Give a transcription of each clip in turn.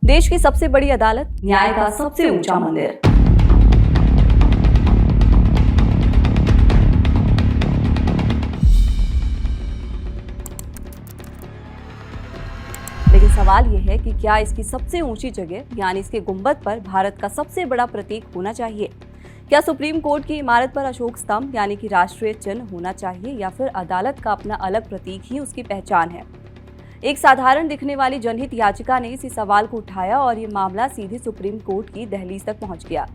देश की सबसे बड़ी अदालत, न्याय का सबसे ऊंचा मंदिर। लेकिन सवाल यह है कि क्या इसकी सबसे ऊंची जगह यानी इसके गुंबद पर भारत का सबसे बड़ा प्रतीक होना चाहिए? क्या सुप्रीम कोर्ट की इमारत पर अशोक स्तंभ यानी कि राष्ट्रीय चिन्ह होना चाहिए, या फिर अदालत का अपना अलग प्रतीक ही उसकी पहचान है? एक साधारण दिखने वाली जनहित याचिका ने इसी सवाल को उठाया और ये मामला सीधे सुप्रीम कोर्ट की दहलीज तक पहुंच गया।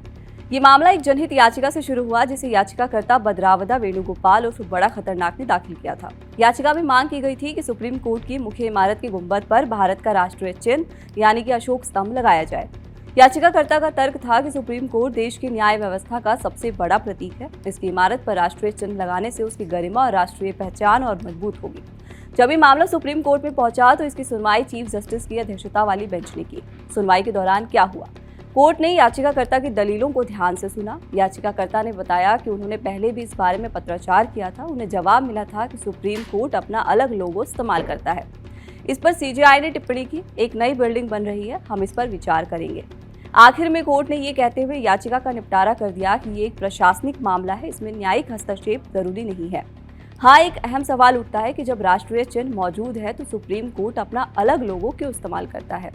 ये मामला एक जनहित याचिका से शुरू हुआ, जिसे याचिकाकर्ता भद्रावदा वेणुगोपाल उर्फ बड़ा खतरनाक ने दाखिल किया था। याचिका में मांग की गई थी कि सुप्रीम कोर्ट की मुख्य इमारत के गुंबद पर भारत का राष्ट्रीय चिन्ह यानी कि अशोक स्तंभ लगाया जाए। याचिकाकर्ता का तर्क था कि सुप्रीम कोर्ट देश की न्याय व्यवस्था का सबसे बड़ा प्रतीक है। इसकी इमारत पर राष्ट्रीय चिन्ह लगाने से उसकी गरिमा और राष्ट्रीय पहचान और मजबूत होगी। जब ये मामला सुप्रीम कोर्ट में पहुंचा तो इसकी सुनवाई चीफ जस्टिस की अध्यक्षता वाली बेंच ने की। सुनवाई के दौरान क्या हुआ? कोर्ट ने याचिकाकर्ता की दलीलों को ध्यान से सुना। याचिकाकर्ता ने बताया कि उन्होंने पहले भी इस बारे में पत्राचार किया था। उन्हें जवाब मिला था कि सुप्रीम कोर्ट अपना अलग लोगो इस्तेमाल करता है। इस पर सीजेआई ने टिप्पणी की, एक नई बिल्डिंग बन रही है, हम इस पर विचार करेंगे। आखिर में कोर्ट ने ये कहते हुए याचिका का निपटारा कर दिया कि ये एक प्रशासनिक मामला है, इसमें न्यायिक हस्तक्षेप जरूरी नहीं है। हाँ, एक अहम सवाल उठता है कि जब राष्ट्रीय चिन्ह मौजूद है तो सुप्रीम कोर्ट अपना अलग लोगो क्यों इस्तेमाल करता है?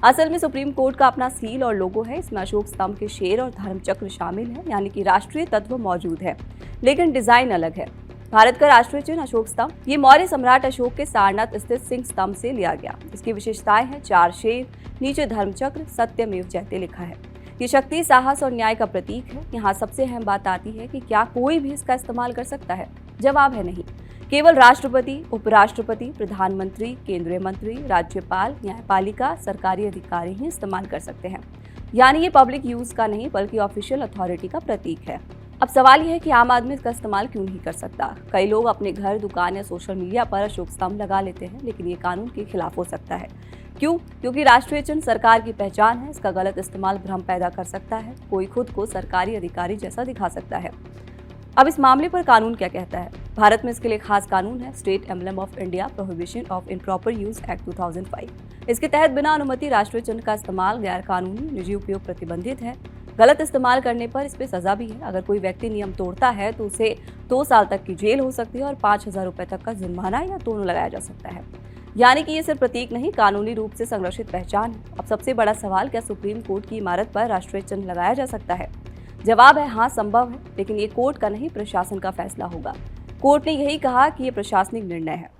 असल में सुप्रीम कोर्ट का अपना सील और लोगो है। इसमें अशोक स्तंभ के शेर और धर्म चक्र शामिल है, यानी कि राष्ट्रीय तत्व मौजूद है, लेकिन डिजाइन अलग है। भारत का राष्ट्रीय चिन्ह अशोक स्तंभ, ये मौर्य सम्राट अशोक के सारनाथ स्थित सिंह स्तंभ से लिया गया। इसकी विशेषताएं हैं 4 शेर, नीचे धर्म चक्र, सत्यमेव जयते लिखा है। ये शक्ति, साहस और न्याय का प्रतीक है। यहाँ सबसे अहम बात आती है कि क्या कोई भी इसका इस्तेमाल कर सकता है? जवाब है नहीं। केवल राष्ट्रपति, उपराष्ट्रपति, प्रधानमंत्री, केंद्रीय मंत्री, राज्यपाल, न्यायपालिका, सरकारी अधिकारी ही इस्तेमाल कर सकते हैं। यानी ये पब्लिक यूज का नहीं बल्कि ऑफिशियल अथॉरिटी का प्रतीक है। अब सवाल यह है कि आम आदमी इसका इस्तेमाल क्यों नहीं कर सकता? कई लोग अपने घर, दुकान या सोशल मीडिया पर अशोक स्तंभ लगा लेते हैं, लेकिन ये कानून के खिलाफ हो सकता है। क्यों? क्योंकि राष्ट्रीय चिन्ह सरकार की पहचान है। इसका गलत इस्तेमाल भ्रम पैदा कर सकता है। कोई खुद को सरकारी अधिकारी जैसा दिखा सकता है। अब इस मामले पर कानून क्या कहता है? भारत में इसके लिए खास कानून है, state emblem of India prohibition of improper use act 2005। इसके तहत बिना अनुमति राष्ट्रीय चिन्ह का इस्तेमाल गैर कानूनी निजी उपयोग प्रतिबंधित है। गलत इस्तेमाल करने पर इस पे सजा भी है। अगर कोई व्यक्ति नियम तोड़ता है तो उसे 2 साल तक की जेल हो सकती है और 5,000 रुपए तक का जुर्माना या दोनों लगाया जा सकता है। यानी कि ये सिर्फ प्रतीक नहीं, कानूनी रूप से संरक्षित पहचान है। अब सबसे बड़ा सवाल, क्या सुप्रीम कोर्ट की इमारत पर राष्ट्रीय चिन्ह लगाया जा सकता है? जवाब है हाँ, संभव है, लेकिन ये कोर्ट का नहीं, प्रशासन का फैसला होगा। कोर्ट ने यही कहा कि ये प्रशासनिक निर्णय है।